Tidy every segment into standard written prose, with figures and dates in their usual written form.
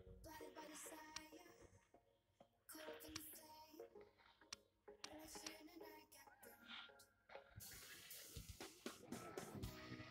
Blinded by desire, caught up in the flame. Wishing and I got burned. Someone to heal your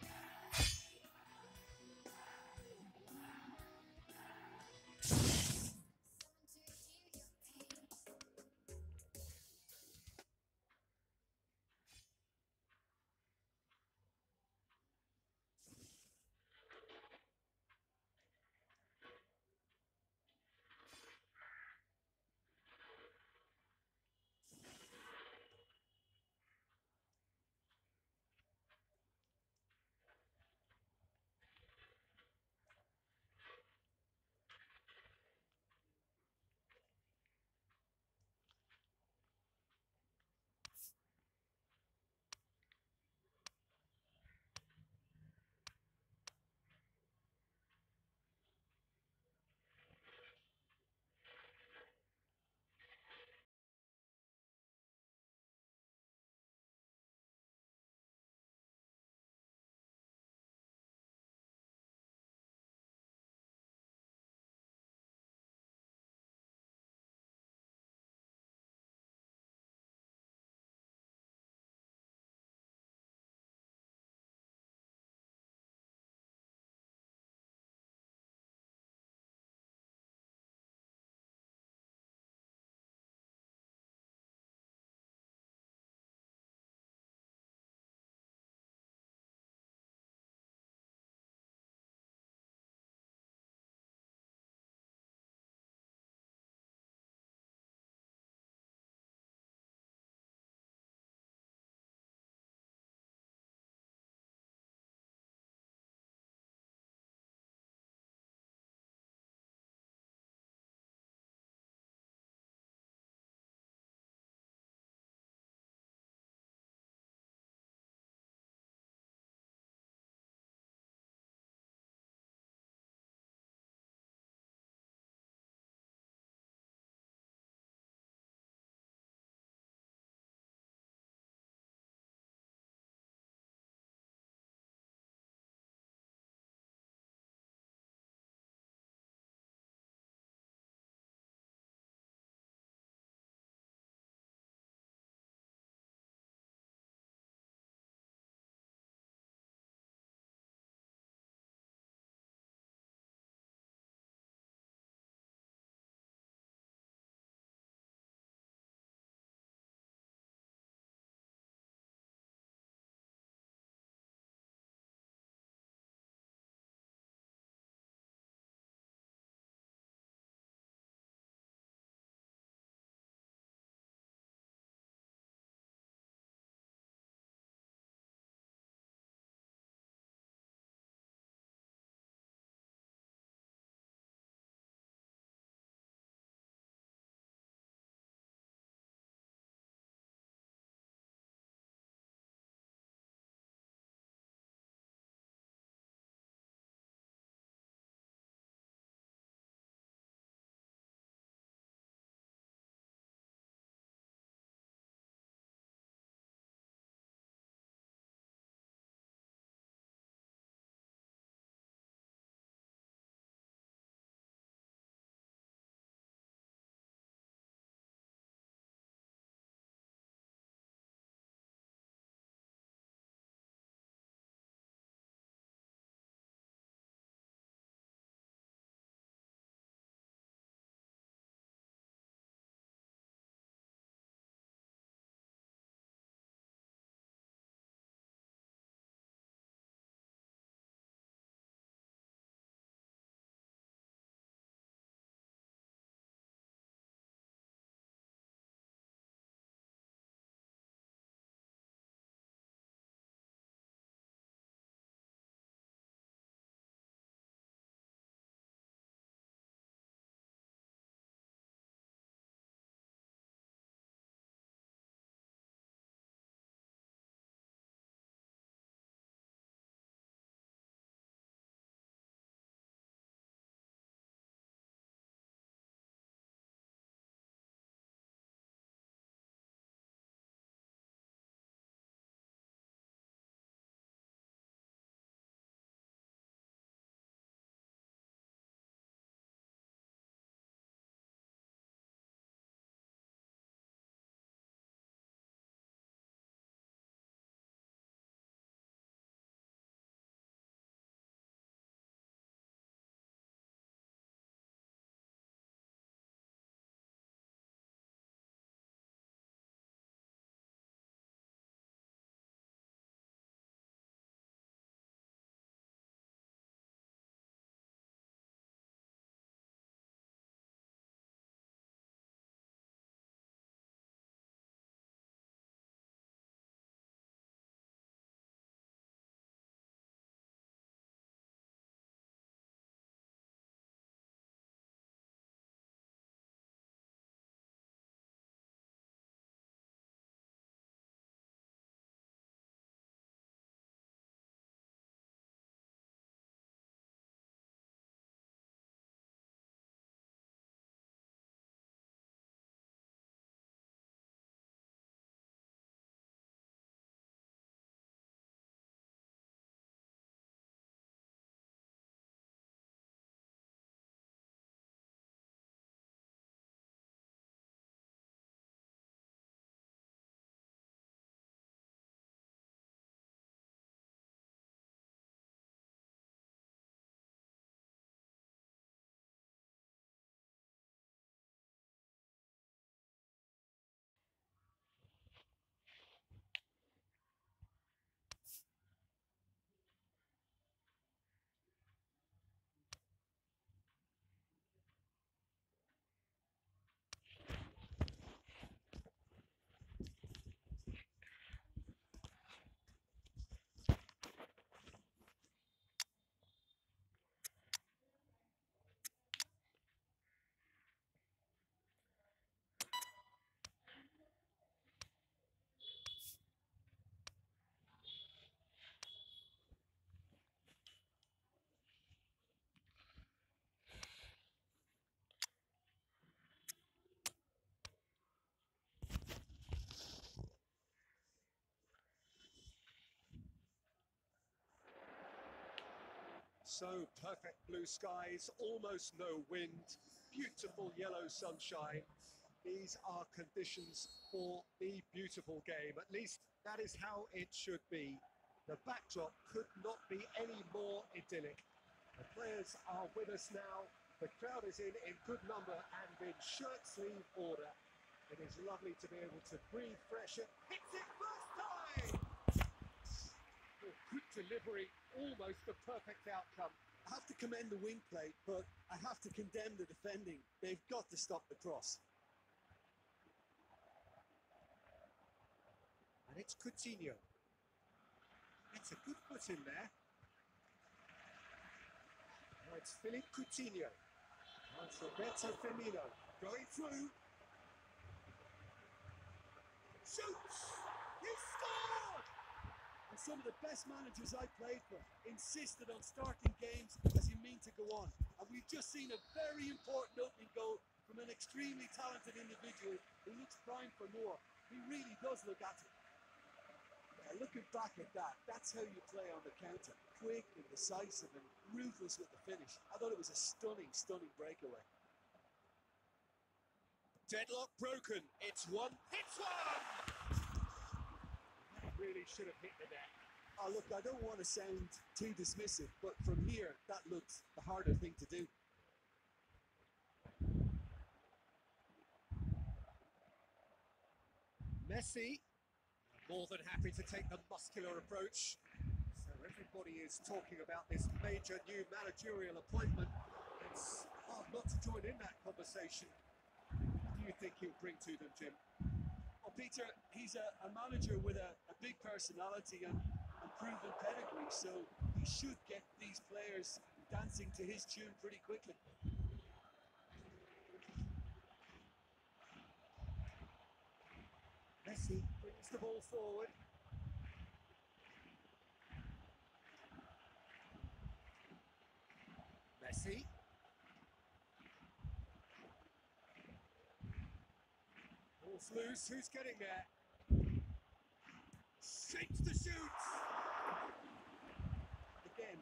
pain. So perfect blue skies, almost no wind, beautiful yellow sunshine. These are conditions for the beautiful game. At least that is how it should be. The backdrop could not be any more idyllic. The players are with us now. The crowd is in good number and in shirt-sleeve order. It is lovely to be able to breathe fresh and hits it first time! Oh, good delivery, almost the perfect outcome. I have to commend the wing play, but I have to condemn the defending. They've got to stop the cross. And it's Coutinho. It's a good foot in there. Now it's Philippe Coutinho. Now it's Roberto Firmino going through. Shoots! He scored! And some of the best managers I played for insisted on starting games as you mean to go on. And we've just seen a very important opening goal from an extremely talented individual who looks primed for more. He really does look at it. Yeah, looking back at that, that's how you play on the counter. Quick and decisive and ruthless with the finish. I thought it was a stunning, stunning breakaway. Deadlock broken. It's one. Hits one! That really should have hit the net. Oh, look, I don't want to sound too dismissive, but from here, that looked the harder thing to do. Messi, more than happy to take the muscular approach. So everybody is talking about this major new managerial appointment. It's hard not to join in that conversation. What do you think he'll bring to them, Jim? Well, Peter, he's a manager with a big personality and proven pedigree, so he should get these players dancing to his tune pretty quickly. Messi brings the ball forward. Messi. Ball's loose, who's getting there? Shapes the shoot! Again,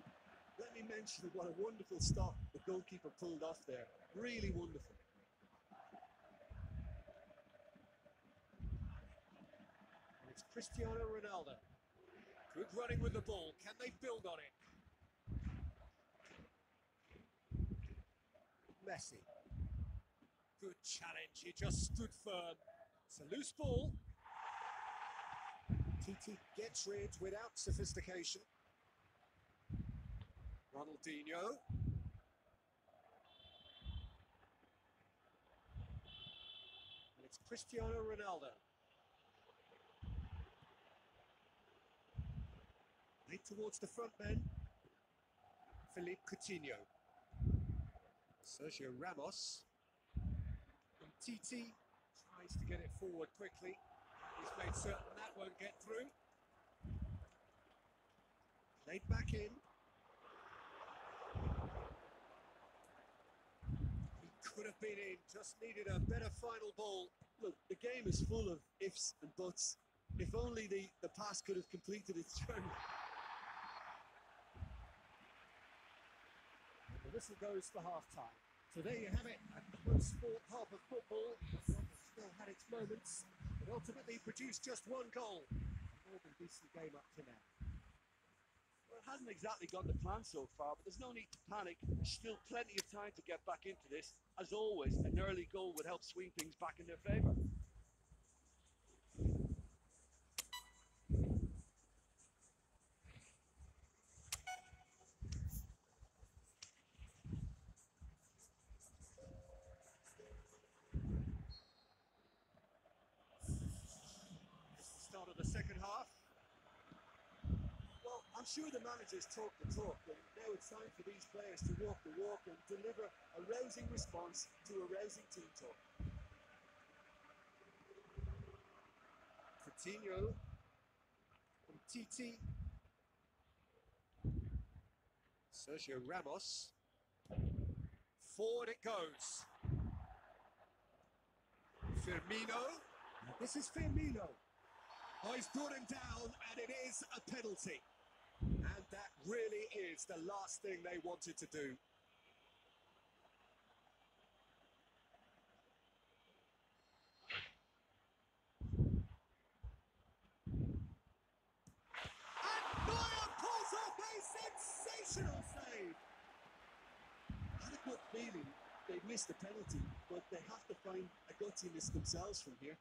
let me mention what a wonderful stop the goalkeeper pulled off there. Really wonderful. And it's Cristiano Ronaldo. Good running with the ball. Can they build on it? Messi. Good challenge. He just stood firm. It's a loose ball. TT gets rid without sophistication. Ronaldinho. And it's Cristiano Ronaldo. Late towards the front men. Philippe Coutinho. Sergio Ramos. And TT tries to get it forward quickly. He's made certain that won't get through. Laid back in. He could have been in, just needed a better final ball. Look, the game is full of ifs and buts. If only the pass could have completed its journey. The whistle goes for half-time. So there you have it, a close-fought half of football. Still had its moments, but ultimately produced just one goal. More than decent game up to now. Well, it hasn't exactly gone to plan so far, but there's no need to panic. There's still plenty of time to get back into this. As always, an early goal would help swing things back in their favour. Start of the second half. Well, I'm sure the managers talk the talk, and now it's time for these players to walk the walk and deliver a rousing response to a rousing team talk. Coutinho from TT. Sergio Ramos. Forward it goes. Firmino. This is Firmino. Oh, he's brought him down, and it is a penalty. And that really is the last thing they wanted to do. And Neuer pulls off a sensational save. I had a good feeling they'd missed the penalty, but they have to find a gutsiness themselves from here.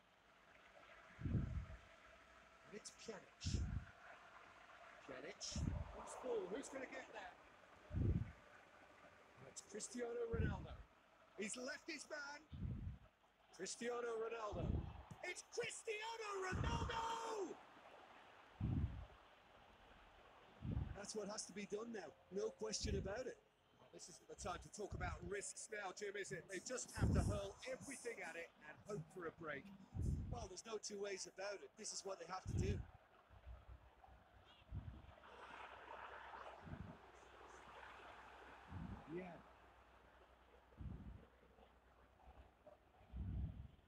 And it's Pjanic. Who's full? Who's going to get there? And it's Cristiano Ronaldo. He's left his man. Cristiano Ronaldo. It's Cristiano Ronaldo! That's what has to be done now, no question about it. This isn't the time to talk about risks now, Jim, is it? They just have to hurl everything at it and hope for a break. Well, there's no two ways about it. This is what they have to do. Yeah.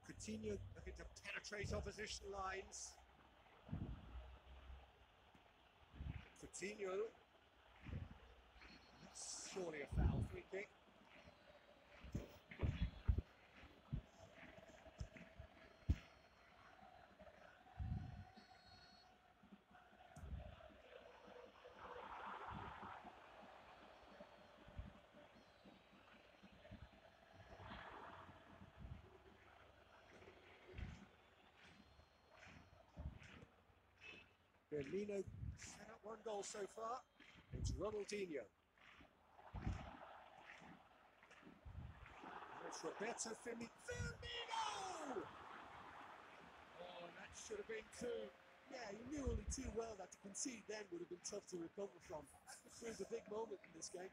Coutinho looking to penetrate opposition lines. Coutinho. That's surely a foul. Free kick. Firmino set up one goal so far. It's Ronaldinho. And it's Roberto Firmino! Oh, that should have been two. Yeah, he knew only too well that to concede then would have been tough to recover from. That was a big moment in this game.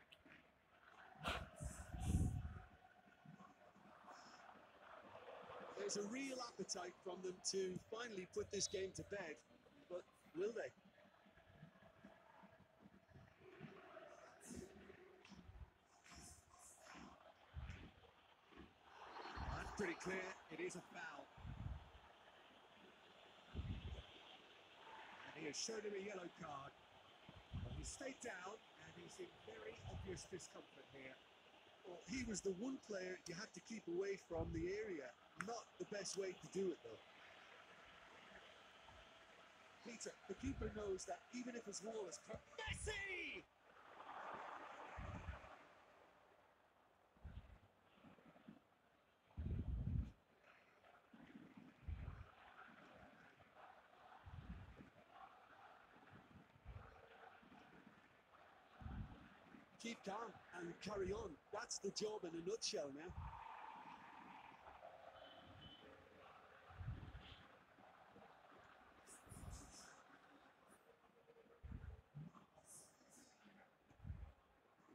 There's a real appetite from them to finally put this game to bed, but will they? That's pretty clear, it is a foul. And he has shown him a yellow card. Well, he stayed down and he's in very obvious discomfort here. Well, he was the one player you had to keep away from the area. Not the best way to do it, though. Peter, the keeper knows that even if his wall is Messi! keep calm and carry on. That's the job in a nutshell now.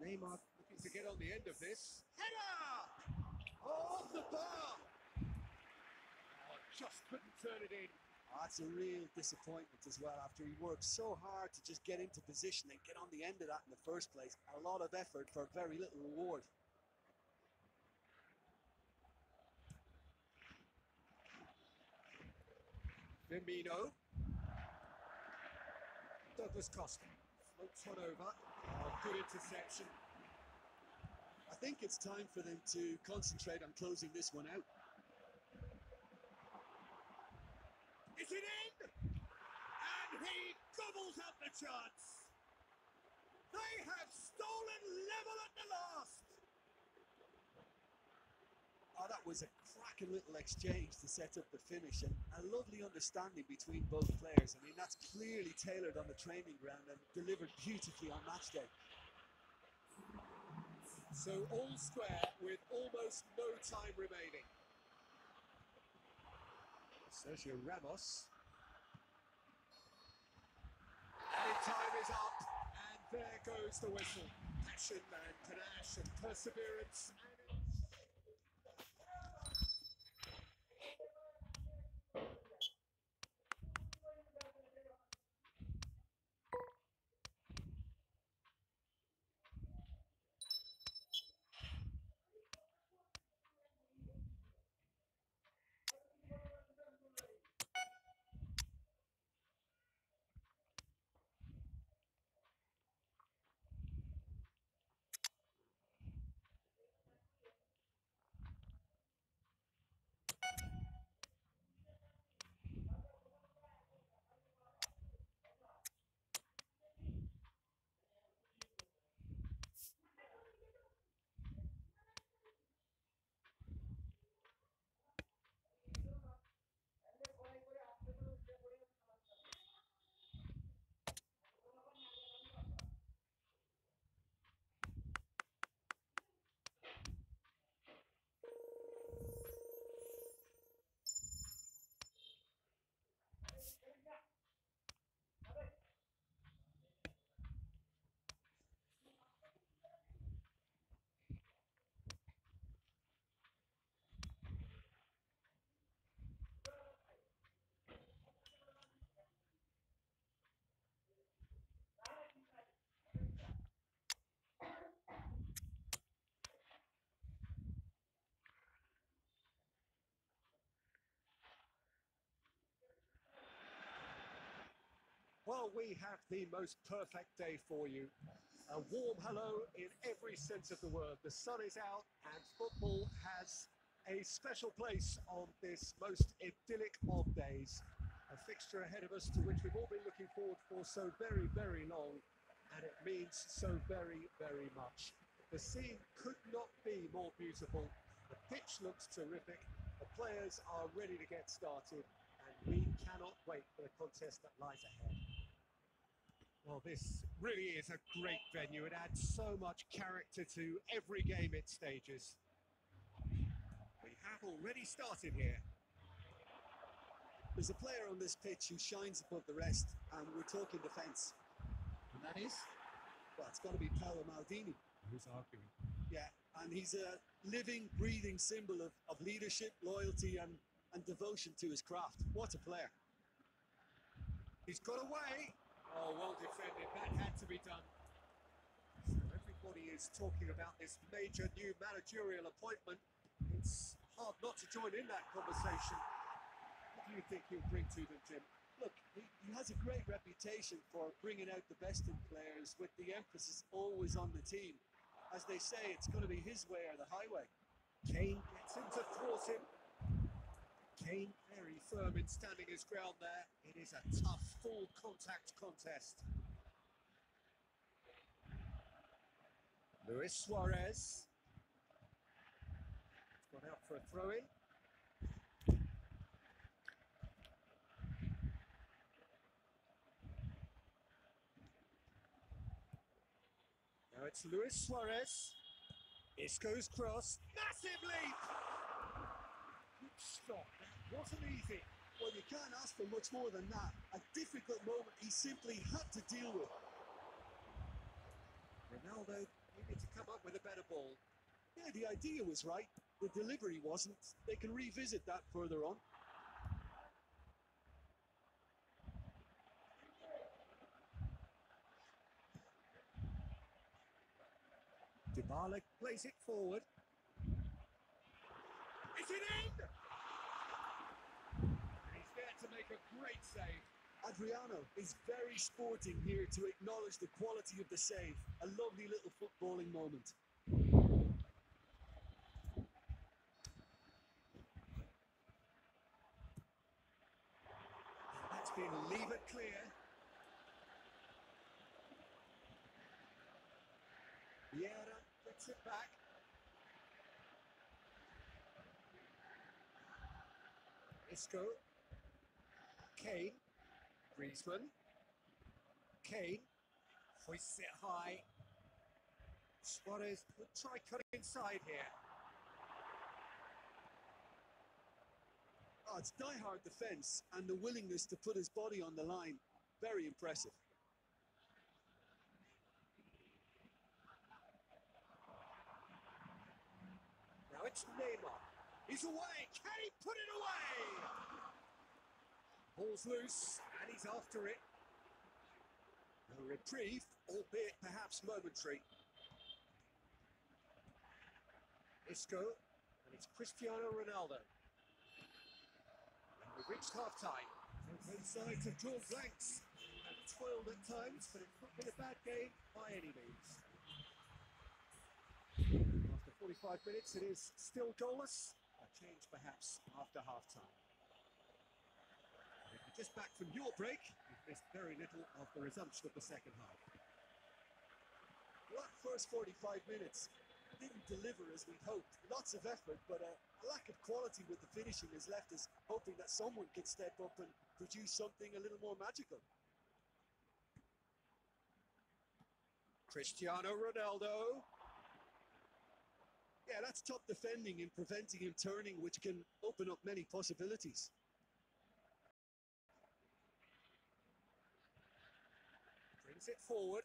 Neymar looking to get on the end of this. Header! Off the bar! Oh, just couldn't turn it in. That's a real disappointment as well after he worked so hard to just get into position and get on the end of that in the first place. A lot of effort for very little reward. Firmino. Douglas Costa floats one over. Oh, good interception. I think it's time for them to concentrate on closing this one out. Is it in? And he gobbles up the chance. They have stolen level at the last. Oh, that was a cracking little exchange to set up the finish and a lovely understanding between both players. I mean, that's clearly tailored on the training ground and delivered beautifully on match day. So all square with almost no time remaining. Sergio Ramos. And time is up. And there goes the whistle. Passion and panache and perseverance. Well, we have the most perfect day for you. A warm hello in every sense of the word. The sun is out and football has a special place on this most idyllic of days. A fixture ahead of us to which we've all been looking forward for so very, very long, and it means so very, very much. The scene could not be more beautiful. The pitch looks terrific. The players are ready to get started, and we cannot wait for the contest that lies ahead. Well, this really is a great venue. It adds so much character to every game it stages. We have already started here. There's a player on this pitch who shines above the rest, and we're talking defence. And that is? Well, it's got to be Paolo Maldini. Who's arguing? Yeah, and he's a living, breathing symbol of leadership, loyalty, and devotion to his craft. What a player. He's got away. Oh, well defended. That had to be done. So everybody is talking about this major new managerial appointment. It's hard not to join in that conversation. What do you think he'll bring to them, Jim? Look, he has a great reputation for bringing out the best in players, with the emphasis always on the team. As they say, it's going to be his way or the highway. Kane gets him to thwart him. Kane very firm in standing his ground there. It is a tough, full contact contest. Luis Suarez. It's gone out for a throw-in. Now it's Luis Suarez. Isco's cross. Massive leap! Good stop. That wasn't easy. Well, you can't ask for much more than that. A difficult moment he simply had to deal with. Ronaldo needed to come up with a better ball. Yeah, the idea was right. The delivery wasn't. They can revisit that further on. Dybala plays it forward. Is it in? He's there to make a great save. Adriano is very sporting here to acknowledge the quality of the save. A lovely little footballing moment. That's been lever clear. Vieira gets it back. Isco. Kane. Griezmann. Kane. Hoists it high. Suarez will try cutting inside here. Oh, it's die-hard defence and the willingness to put his body on the line. Very impressive. Now it's Neymar. He's away. Can he put it away? Ball's loose and he's after it. No reprieve, albeit perhaps momentary. Isco, and it's Cristiano Ronaldo. And we've reached half-time. Both sides have drawn blanks and toiled at times, but it's not been a bad game by any means. After 45 minutes, it is still goalless. A change perhaps after half-time. If you're just back from your break, you've missed very little of the resumption of the second half. Well, that first 45 minutes didn't deliver as we'd hoped. Lots of effort, but a lack of quality with the finishing has left us hoping that someone could step up and produce something a little more magical. Cristiano Ronaldo. Yeah, that's top defending and preventing him turning, which can open up many possibilities. Brings it forward.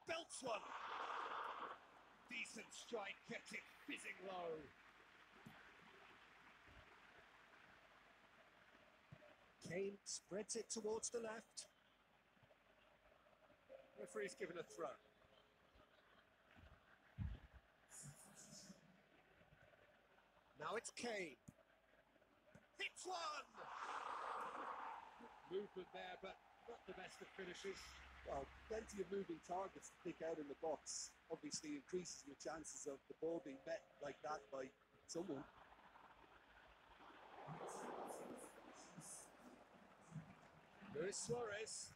Belts one. Decent strike, kept it fizzing low. Kane spreads it towards the left. Referee's given a throw. Now it's Kane. Hits one! Movement there, but Not the best of finishes. Well, plenty of moving targets to pick out in the box. Obviously increases your chances of the ball being met like that by someone. Luis Suarez.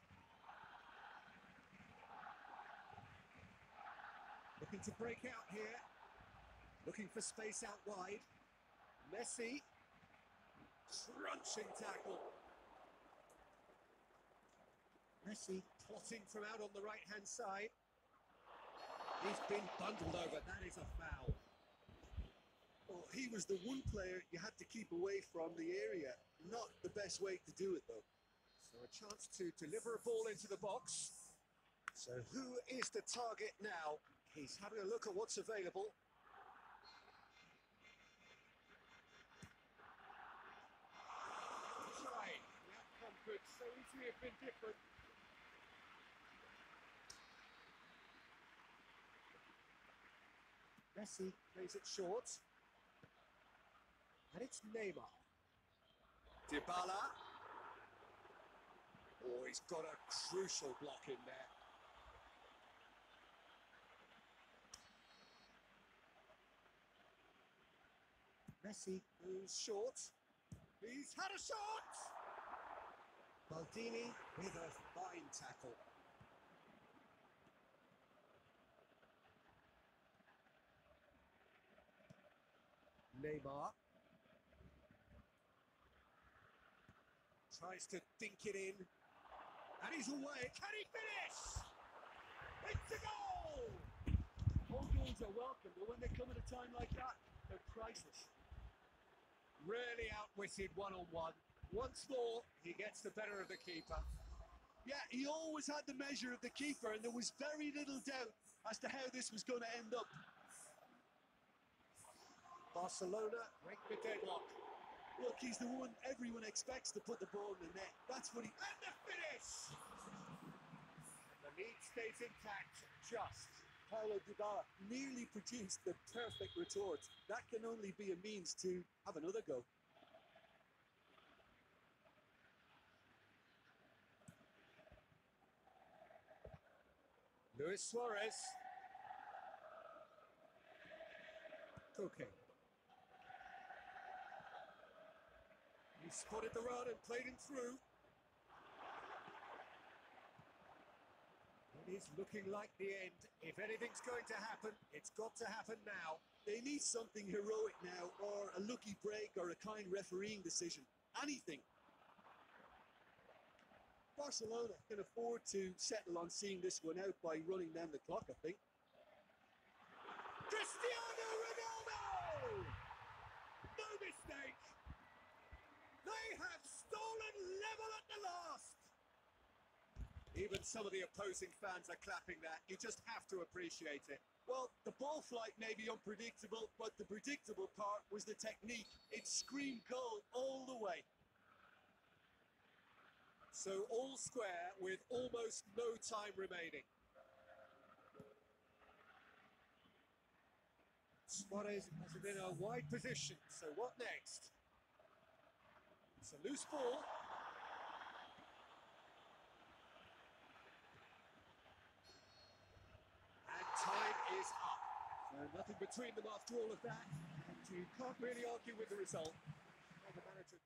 Looking to break out here. Looking for space out wide. Messi. Crunching tackle. Messi plotting from out on the right-hand side. He's been bundled over. That is a foul. Well, he was the one player you had to keep away from the area. Not the best way to do it, though. So a chance to deliver a ball into the box. So who is the target now? He's having a look at what's available. Try. The outcome could so easily have been different. Messi plays it short. And it's Neymar. Dybala. Oh, he's got a crucial block in there. Messi goes short. He's had a shot! Maldini with a fine tackle. Neymar. Tries to dink it in. And he's away. Can he finish? It's a goal! All goals are welcome, but when they come at a time like that, they're priceless. Really outwitted one-on-one. Once more, he gets the better of the keeper. Yeah, he always had the measure of the keeper, and there was very little doubt as to how this was going to end up. Barcelona break the deadlock. Look, he's the one everyone expects to put the ball in the net. That's what he... And the finish! The lead stays intact, just. Paulo Dybala nearly produced the perfect retort. That can only be a means to have another go. Luis Suarez. Okay. He spotted the run and played him through. It is looking like the end. If anything's going to happen, it's got to happen now. They need something heroic now, or a lucky break, or a kind refereeing decision. Anything. Barcelona can afford to settle on seeing this one out by running down the clock, I think. Cristiano Ronaldo! No mistake! They have stolen level at the last! Even some of the opposing fans are clapping that. You just have to appreciate it. Well, the ball flight may be unpredictable, but the predictable part was the technique. It screamed goal all the way. So all square with almost no time remaining. Suarez has it in a wide position, so what next? It's a loose ball. And time is up. So nothing between them after all of that. And you can't really argue with the result. Well, the manager...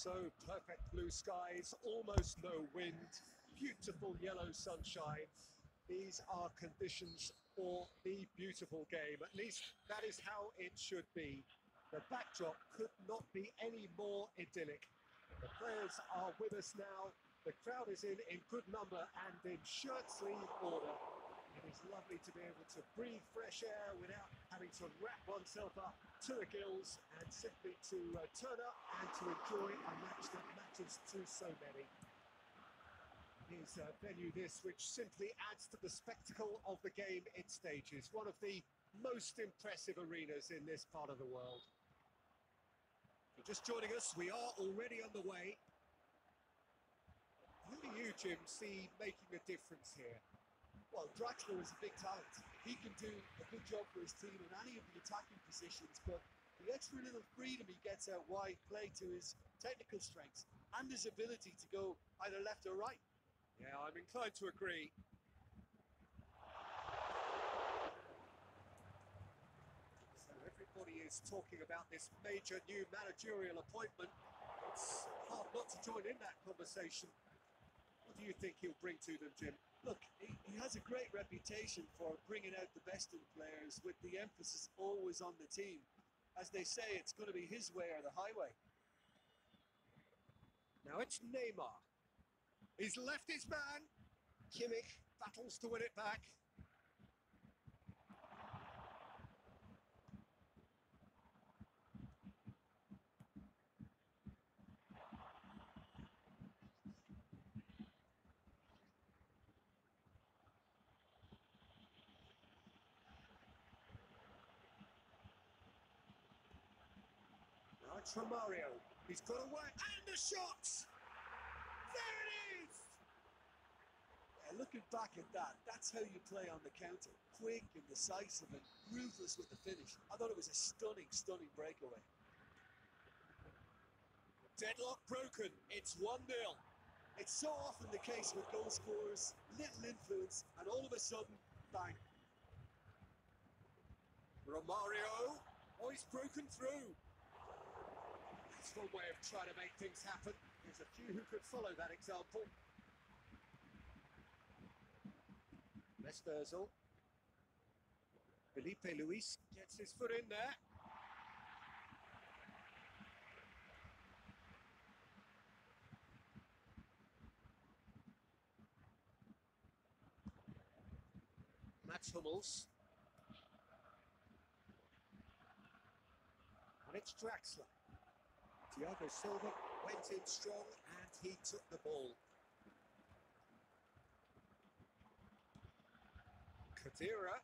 So perfect blue skies, almost no wind, beautiful yellow sunshine. These are conditions for the beautiful game. At least that is how it should be. The backdrop could not be any more idyllic. The players are with us now. The crowd is in good number and in shirt-sleeve order. It is lovely to be able to breathe fresh air without having to wrap oneself up to the gills and simply to turn up and to enjoy a match that matters to so many. Is a venue this which simply adds to the spectacle of the game it stages. One of the most impressive arenas in this part of the world. You're just joining us, we are already underway. Who do you, Jim, see making a difference here? Well, Draxler is a big talent. He can do a good job for his team in any of the attacking positions, but the extra little freedom he gets out wide play to his technical strengths and his ability to go either left or right. Yeah, I'm inclined to agree. So everybody is talking about this major new managerial appointment. It's hard not to join in that conversation. What do you think he'll bring to them, Jim? Look, he has a great reputation for bringing out the best in players, with the emphasis always on the team. As they say, it's going to be his way or the highway. Now it's Neymar. He's left his man. Kimmich battles to win it back. Now it's Romario. He's got away. And the shots! There it is! Yeah, looking back at that, that's how you play on the counter. Quick and decisive and ruthless with the finish. I thought it was a stunning, stunning breakaway. Deadlock broken. It's 1-0. It's so often the case with goal scorers, little influence, and all of a sudden, bang. Romario. Oh, he's broken through. That's one way of trying to make things happen. There's a few who could follow that example. Mesperzel. Felipe Luis gets his foot in there. Mats Hummels. And it's Draxler. Thiago Silva went in strong and he took the ball. Kadira.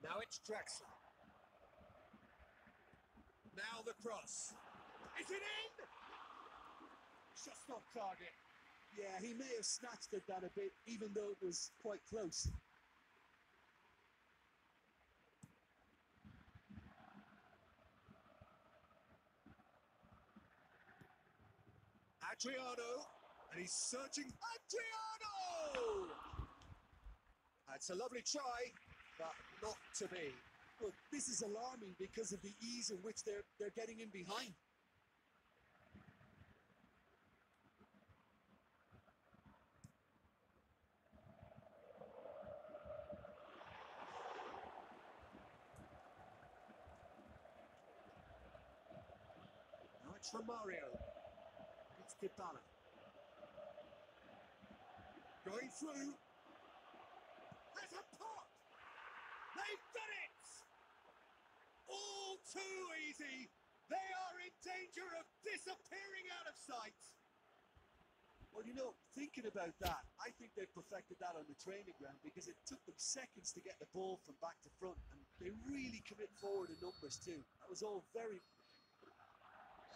Now it's Draxler. Now the cross. Is it in? Just off target. Yeah, he may have snatched at that a bit, even though it was quite close. Adriano, and he's searching. Adriano! That's a lovely try, but not to be. Look, this is alarming because of the ease in which they're getting in behind. Now it's Romario. It's Dybala. Going through. There's a pot! They've done it! All too easy. They are in danger of disappearing out of sight. Well, you know, thinking about that, I think they perfected that on the training ground because it took them seconds to get the ball from back to front, and they really commit forward in numbers too. That was all very...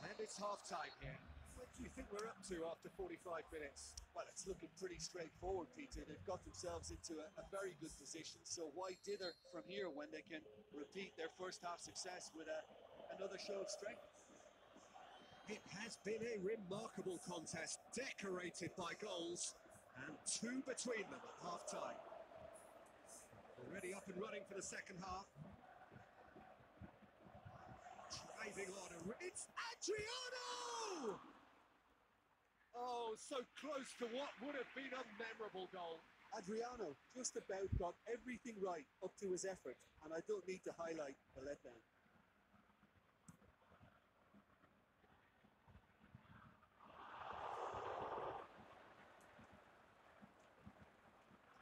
And it's half-time here. What do you think we're up to after 45 minutes? Well, it's looking pretty straightforward, Peter. They've got themselves into a very good position, so why dither from here when they can repeat their first half success with another show of strength? It has been a remarkable contest, decorated by goals, and two between them at half-time. Already up and running for the second half. Driving on, it's Adriano! was so close to what would have been a memorable goal. Adriano just about got everything right up to his effort, and I don't need to highlight the letdown.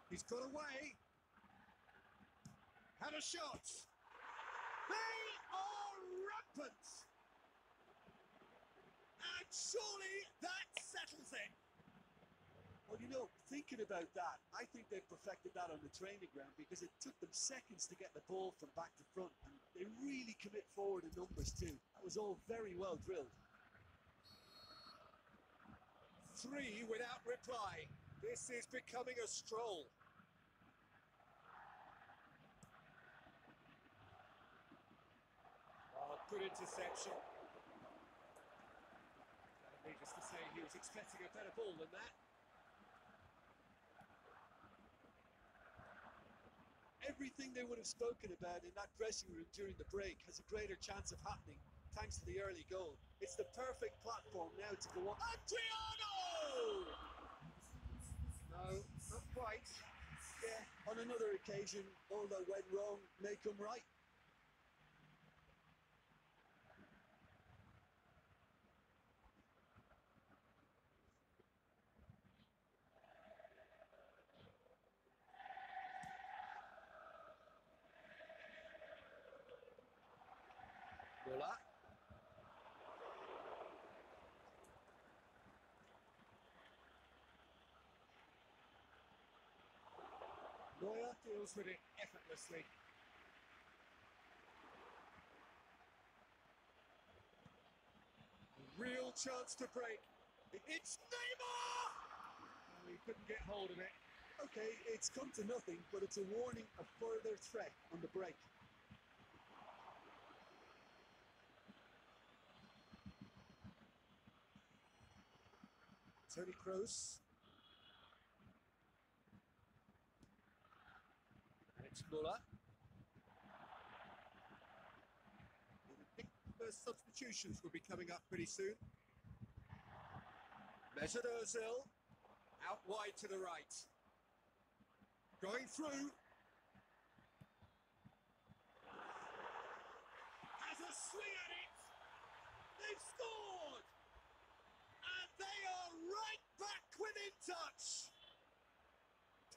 He's got away. Had a shot. They are rampant. And surely that settles it. Well, you know, thinking about that, I think they perfected that on the training ground because it took them seconds to get the ball from back to front, and they really commit forward in numbers too. That was all very well drilled. 3 without reply. This is becoming a stroll. Oh, good interception. Needless to say, he was expecting a better ball than that. Everything they would have spoken about in that dressing room during the break has a greater chance of happening thanks to the early goal. It's the perfect platform now to go on. Adriano! No, not quite. Yeah, on another occasion, all that went wrong may come right. Muller. Neuer deals with it effortlessly. Real chance to break. It's Neymar! Oh, he couldn't get hold of it. Okay, it's come to nothing, but it's a warning of further threat on the break. Toni Kroos. And it's Muller. I think the first substitutions will be coming up pretty soon. Mesut Ozil. Out wide to the right. Going through. Has a swing at it. They've scored. And they are right back within touch.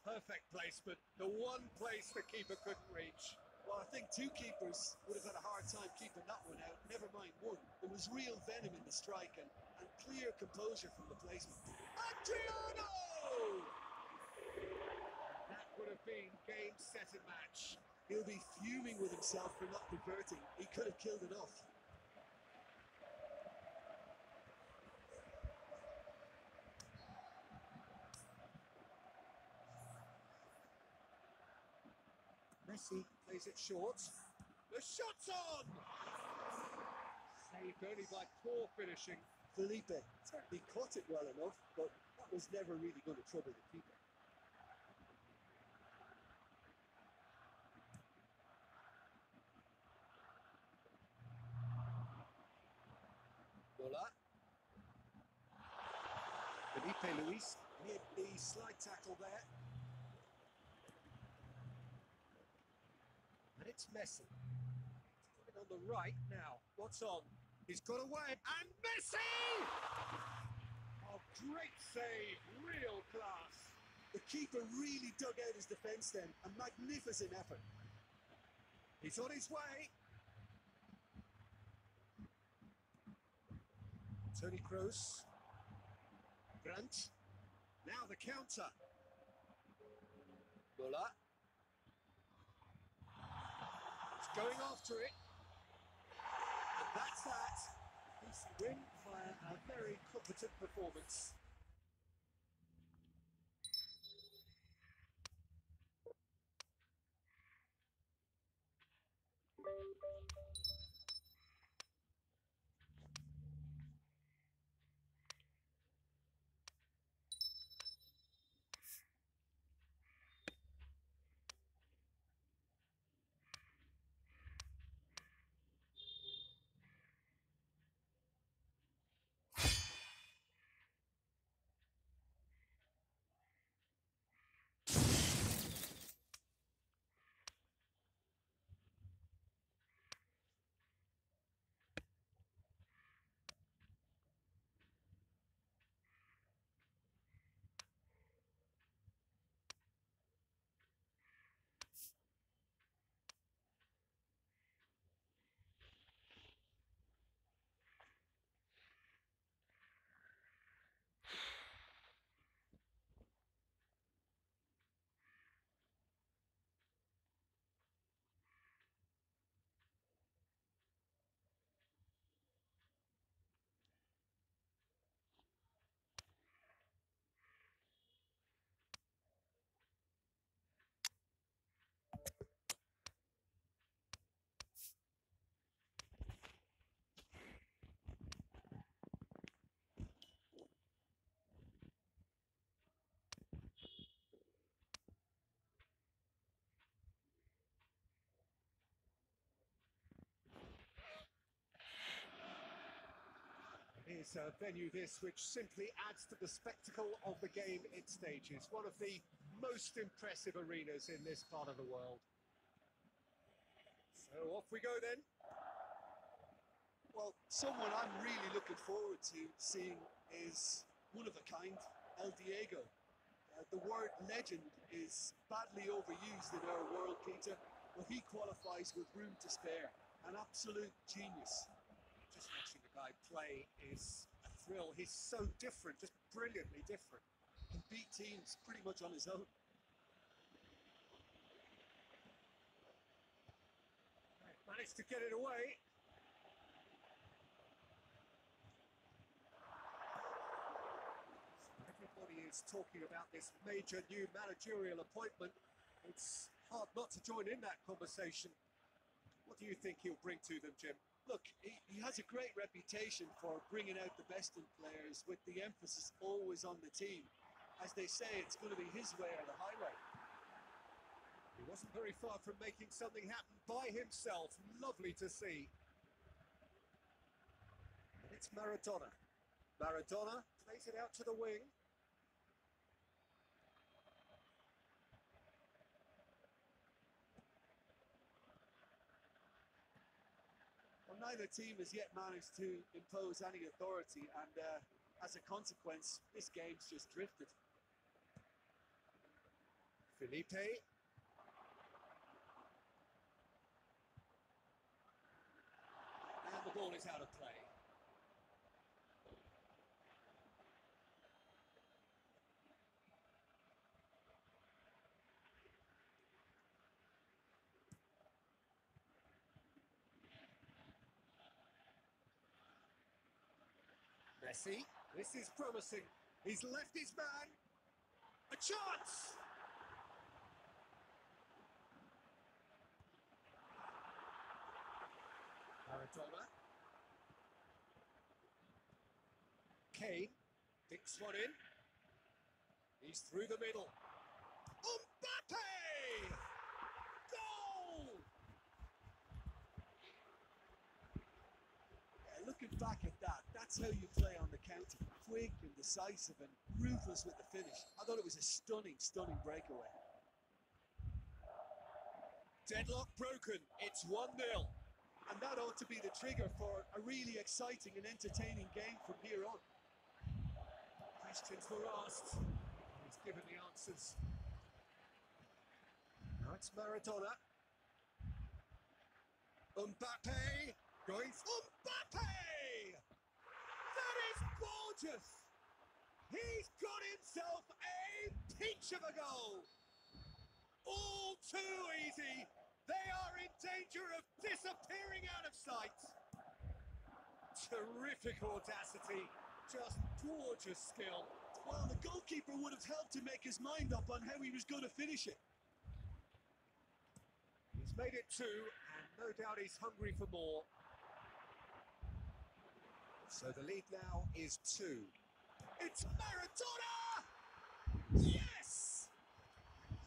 Perfect placement. The one place the keeper couldn't reach. Well, I think two keepers would have had a hard time keeping that one out, never mind one. There was real venom in the strike and clear composure from the placement. Adriano! That would have been game, set and match. He'll be fuming with himself for not converting. He could have killed it off. Messi plays it short. The shot's on! Saved only by poor finishing. Felipe certainly caught it well enough, but that was never really going to trouble the keeper. Muller. Felipe Luis. Made the slide tackle there. And it's Messi. He's got it on the right now. What's on? He's got away. And Messi! Oh, great save. Real class. The keeper really dug out his defence then. A magnificent effort. He's on his way. Toni Kroos. Brandt. Now the counter. Muller. He's going after it. And that's that. Decent win via a very competent performance. is a venue this which simply adds to the spectacle of the game it stages. One of the most impressive arenas in this part of the world. So off we go then. Well, someone I'm really looking forward to seeing is one of a kind, El Diego. The word legend is badly overused in our world, Peter, but he qualifies with room to spare. An absolute genius. Just watching the guy play is a thrill. He's so different, just brilliantly different. Can beat teams pretty much on his own. Managed to get it away. Everybody is talking about this major new managerial appointment. It's hard not to join in that conversation. What do you think he'll bring to them, Jim? Look, he has a great reputation for bringing out the best in players, with the emphasis always on the team. As they say, it's going to be his way or the highway. He wasn't very far from making something happen by himself. Lovely to see. And it's Maradona. Maradona plays it out to the wing. Well, neither team has yet managed to impose any authority, and as a consequence, this game's just drifted. Felipe. And the ball is out of play. Messi, this is promising. He's left his man. A chance! Maradona. Kane picks one in. He's through the middle. Mbappe! Goal! Yeah, looking back at that, that's how you play on the counter. Quick and decisive and ruthless with the finish. I thought it was a stunning, stunning breakaway. Deadlock broken. It's 1-0. And that ought to be the trigger for a really exciting and entertaining game from here on. Questions were asked. He's given the answers. Now it's Maradona. Mbappe going for Mbappe! That is gorgeous! He's got himself a peach of a goal! All too easy! They are in danger of disappearing out of sight! Terrific audacity, just gorgeous skill. Well, the goalkeeper would have helped to make his mind up on how he was going to finish it. He's made it 2, and no doubt he's hungry for more. So the lead now is 2. It's Maradona! Yes!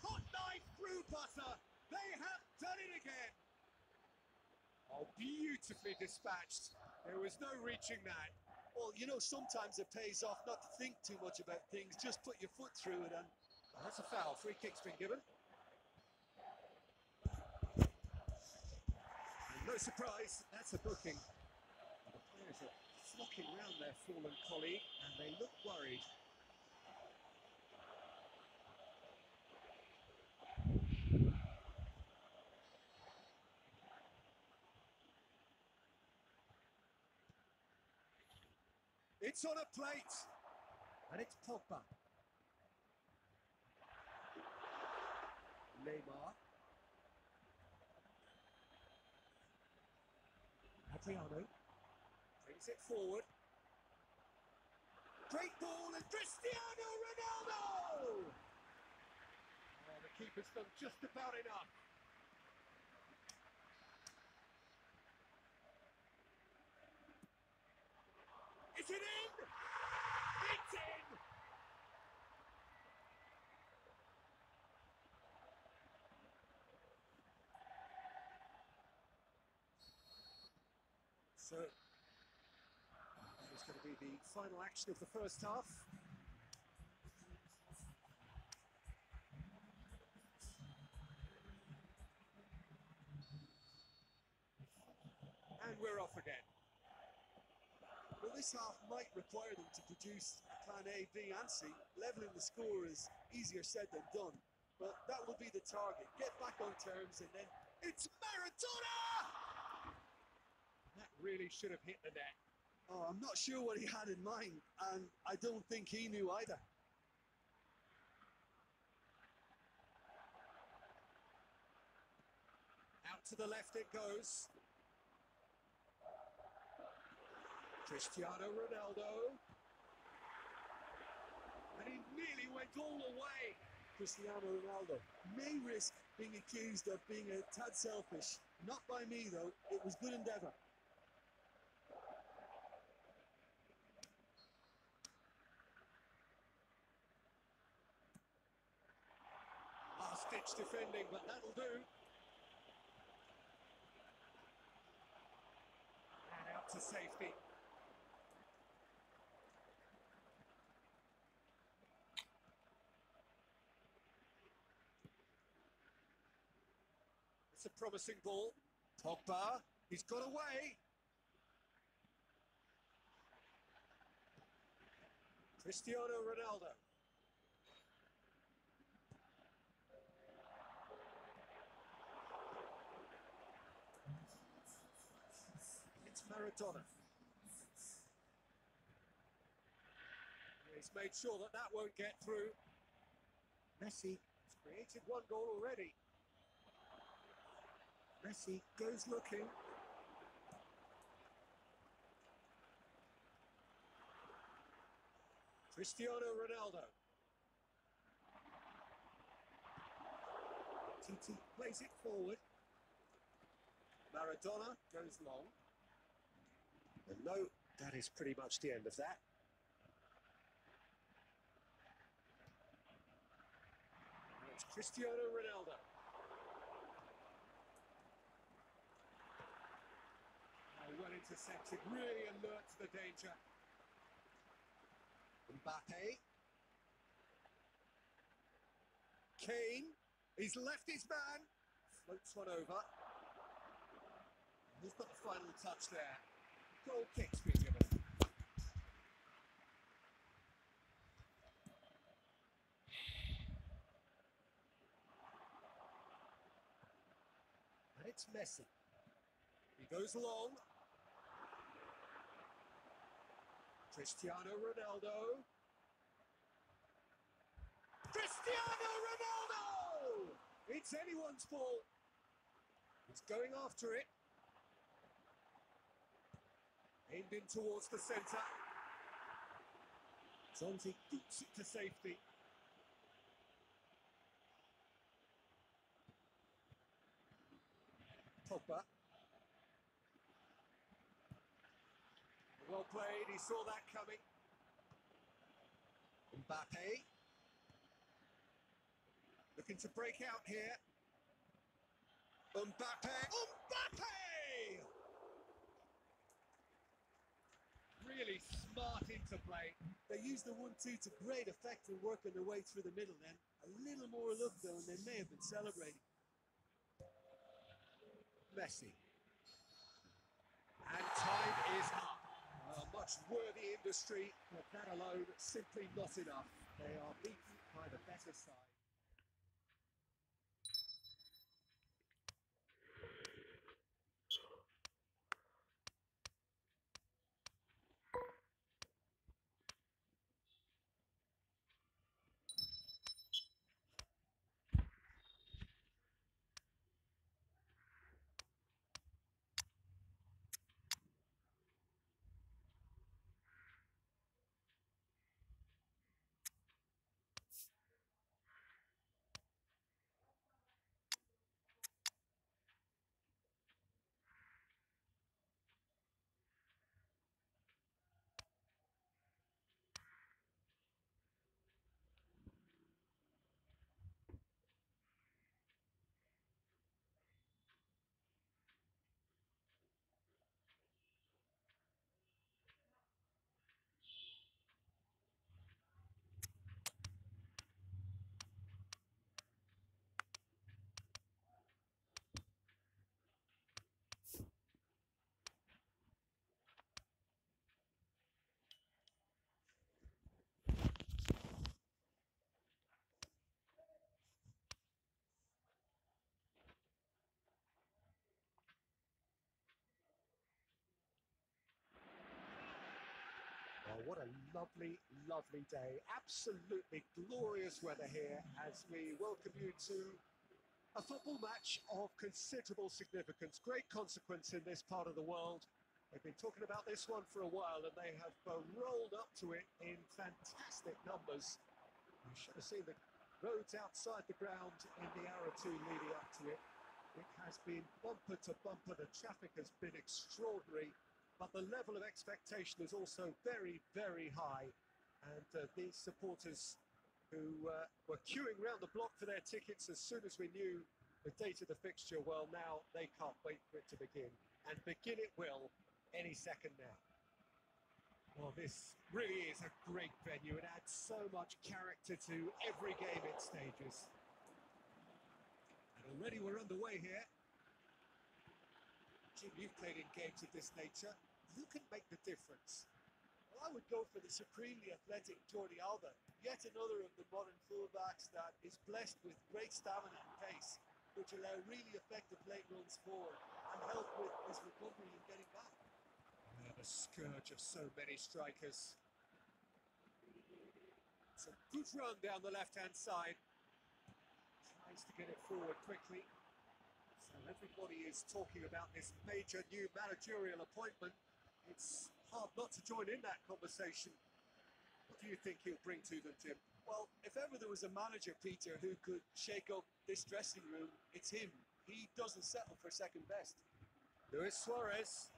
Hot knife through butter. They have done it again. Oh, beautifully dispatched. There was no reaching that. Well, you know, sometimes it pays off not to think too much about things. Just put your foot through it and... Well, that's a foul. Free kick's been given. And no surprise, that's a booking. The players are flocking round their fallen colleague, and they look worried. It's on a plate, and it's Pogba. Neymar. Adriano brings it forward. Great ball, and Cristiano Ronaldo! Oh, the keeper's done just about enough. Is it in? It's in! So, that is going to be The final action of the first half. And we're off again. Well, this half might require them to produce a plan A, B and C. Leveling the score is easier said than done, but that will be the target. Get back on terms and then it's Maradona! That really should have hit the net. Oh, I'm not sure what he had in mind, and I don't think he knew either. Out to the left it goes. Cristiano Ronaldo. And he nearly went all the way. Cristiano Ronaldo may risk being accused of being a tad selfish. Not by me, though. It was good endeavour. Last-ditch defending, but that'll do. And out to safety. It's a promising ball. Pogba, he's got away. Cristiano Ronaldo. It's Maradona. He's made sure that that won't get through. Messi has created one goal already. Messi goes looking. Cristiano Ronaldo. Titi plays it forward. Maradona goes long. And no, that is pretty much the end of that. And it's Cristiano Ronaldo. Well intercepted, really alert to the danger. Mbappe. Kane, he's left his man. Floats one over. He's got the final touch there. Goal kick's been given. And it's Messi. He goes long. Cristiano Ronaldo. Cristiano Ronaldo! It's anyone's ball. He's going after it. Aimed in towards the centre. Zonzi boots it to safety. Pogba. Well played, he saw that coming. Mbappe. Looking to break out here. Mbappe. Mbappe! Really smart interplay. They used the 1-2 to great effect in working their way through the middle then. A little more luck though and they may have been celebrating. Messi. And time is up. A much worthy industry, but that alone simply not enough. They are beaten by the better side. What a lovely, lovely day. Absolutely glorious weather here as we welcome you to a football match of considerable significance, great consequence in this part of the world. They've been talking about this one for a while and they have rolled up to it in fantastic numbers. You should have seen the roads outside the ground in the hour or two leading up to it. It has been bumper to bumper, the traffic has been extraordinary, but the level of expectation is also very, very high. And these supporters who were queuing round the block for their tickets as soon as we knew the date of the fixture, well, now they can't wait for it to begin. And begin it will any second now. Well, this really is a great venue. It adds so much character to every game it stages. And already we're underway here. Jim, you've played in games of this nature. Who can make the difference? Well, I would go for the supremely athletic Jordi Alba, yet another of the modern fullbacks that is blessed with great stamina and pace, which allow really effective late runs forward and help with his recovery and getting back. The scourge of so many strikers. It's a good run down the left-hand side. Tries to get it forward quickly. So everybody is talking about this major new managerial appointment. It's hard not to join in that conversation. What do you think he'll bring to them, Jim? Well, if ever there was a manager, Peter, who could shake up this dressing room, it's him. He doesn't settle for second best. Luis Suarez.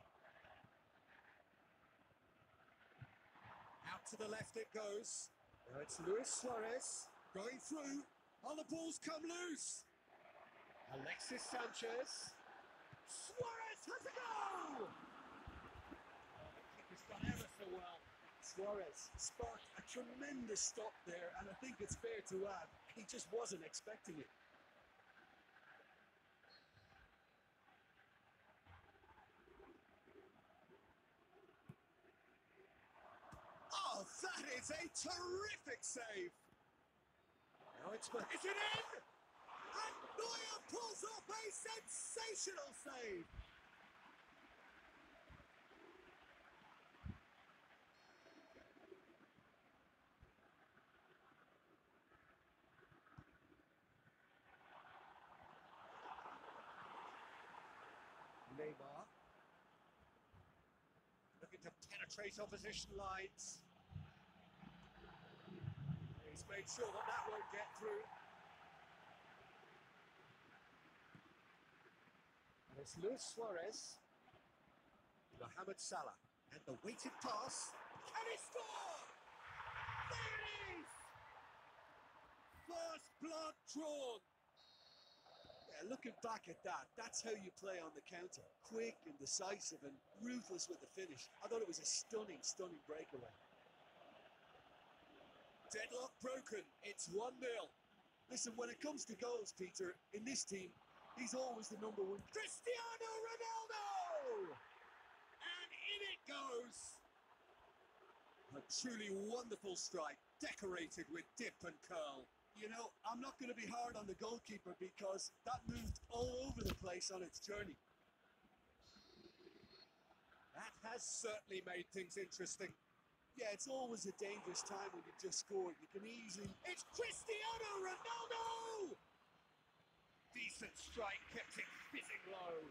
Out to the left it goes. Now it's Luis Suarez going through. All the balls come loose. Alexis Sanchez. Suarez has a goal! The keeper's done ever so well. Suarez sparked a tremendous stop there, and I think it's fair to add, he just wasn't expecting it. Oh, that is a terrific save! Now is it in? And Neuer pulls off a sensational save! Neymar. Looking to penetrate opposition lines. He's made sure that that won't get through. And it's Luis Suarez. Mohamed Salah. And the weighted pass. Can he score? There it is! First blood drawn. Yeah, looking back at that, that's how you play on the counter. Quick and decisive and ruthless with the finish. I thought it was a stunning, stunning breakaway. Deadlock broken. It's 1-0. Listen, when it comes to goals, Peter, in this team, he's always the number one. Cristiano Ronaldo! And in it goes. A truly wonderful strike, decorated with dip and curl. You know, I'm not going to be hard on the goalkeeper because that moved all over the place on its journey. That has certainly made things interesting. Yeah, it's always a dangerous time when you just scored. You can easily... It's Cristiano Ronaldo! Decent strike, kept it fizzing low.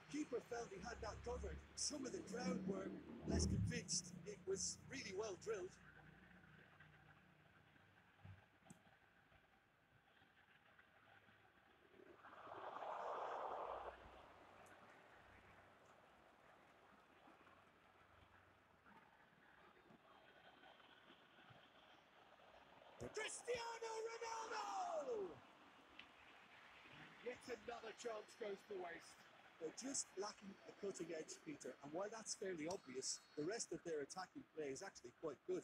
Keeper felt he had that covered. Some of the crowd were less convinced. It was really well drilled. Cristiano Ronaldo! Yet another chance goes to waste. They're just lacking a cutting edge, Peter, and while that's fairly obvious, the rest of their attacking play is actually quite good.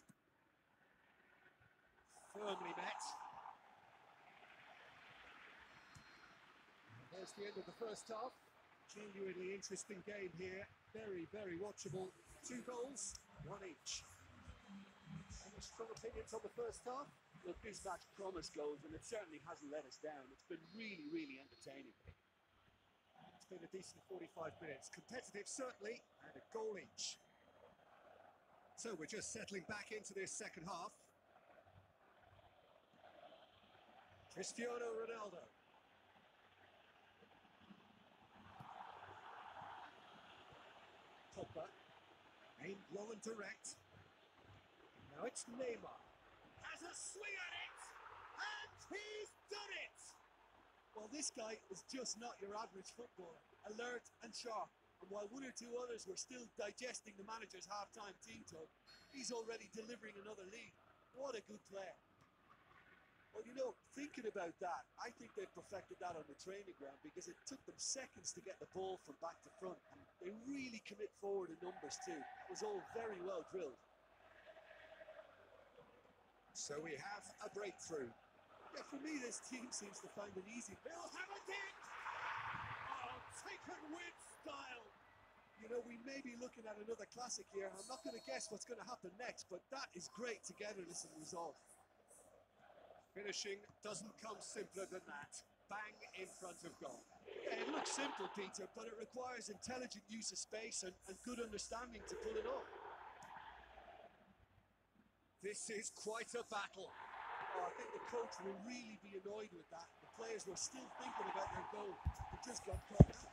Firmly met. And there's the end of the first half. Genuinely interesting game here. Very, very watchable. 2 goals, 1 each. Any strong opinions on the first half? Look, this match promised goals, and it certainly hasn't let us down. It's been really, really entertaining. It's been a decent 45 minutes. Competitive, certainly, and a goal each. So we're just settling back into this second half. Cristiano Ronaldo. Pogba. Aimed low and direct. Now it's Neymar. Has a swing at it! And he's done it! Well, this guy is just not your average footballer. Alert and sharp. And while one or two others were still digesting the manager's half-time team talk, he's already delivering another lead. What a good player. Well, you know, thinking about that, I think they've perfected that on the training ground because it took them seconds to get the ball from back to front. And they really commit forward in numbers too. It was all very well drilled. So we have a breakthrough. Yeah, for me, this team seems to find it easy. They'll have a hit! Oh, taken with style! You know, we may be looking at another classic here. I'm not going to guess what's going to happen next, but that is great togetherness and resolve. Finishing doesn't come simpler than that. Bang in front of goal. Yeah, it looks simple, Peter, but it requires intelligent use of space and good understanding to pull it off. This is quite a battle. Oh, I think the coach will really be annoyed with that. The players were still thinking about their goal. It just got close.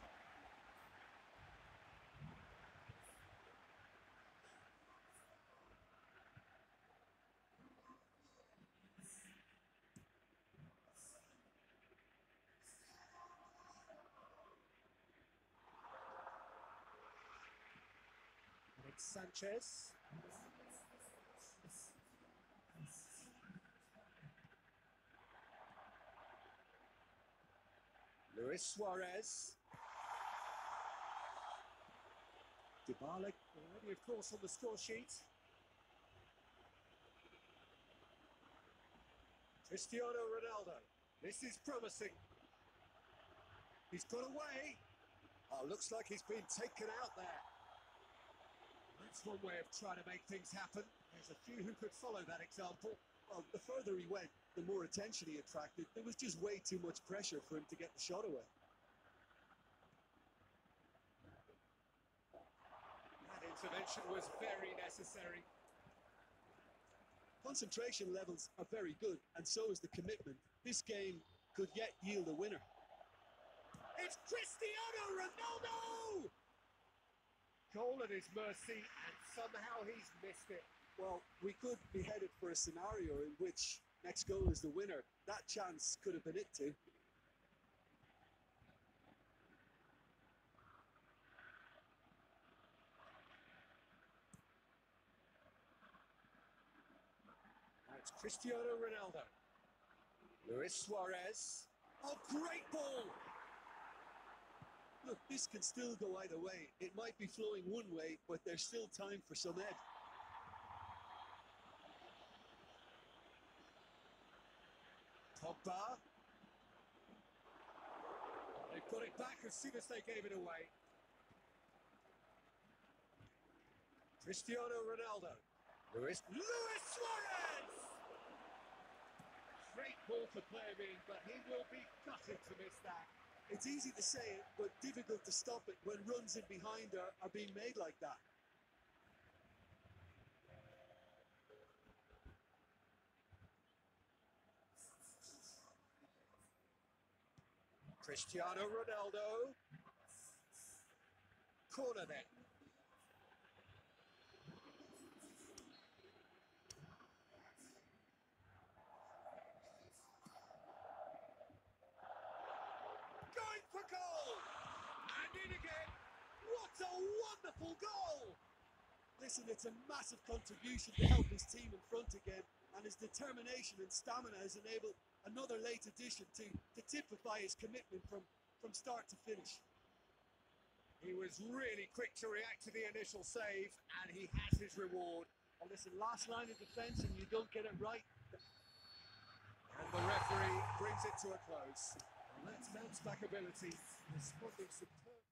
Sanchez. Luis Suarez. Dybala already, of course, on the score sheet. Cristiano Ronaldo. This is promising. He's got away. Oh, looks like he's been taken out there. That's one way of trying to make things happen. There's a few who could follow that example. Well, the further he went, the more attention he attracted. There was just way too much pressure for him to get the shot away. That intervention was very necessary. Concentration levels are very good, and so is the commitment. This game could yet yield a winner. It's Cristiano Ronaldo! Goal at his mercy, and somehow he's missed it. Well, we could be headed for a scenario in which next goal is the winner. That chance could have been it too. That's Cristiano Ronaldo. Luis Suarez. Oh, great ball! Look, this can still go either way. It might be flowing one way, but there's still time for some ed. Pogba. They've got it back as soon as they gave it away. Cristiano Ronaldo. Luis Suarez! Great ball to play him in, but he will be gutted to miss that. It's easy to say it, but difficult to stop it when runs in behind are being made like that. Cristiano Ronaldo. Corner then. Going for goal! And in again. What a wonderful goal! Listen, it's a massive contribution to help his team in front again, and his determination and stamina has enabled another late addition to typify his commitment from start to finish. He was really quick to react to the initial save, and he has his reward. Well, listen, last line of defence and you don't get it right. And the referee brings it to a close. And that's bounce back ability, responding superb.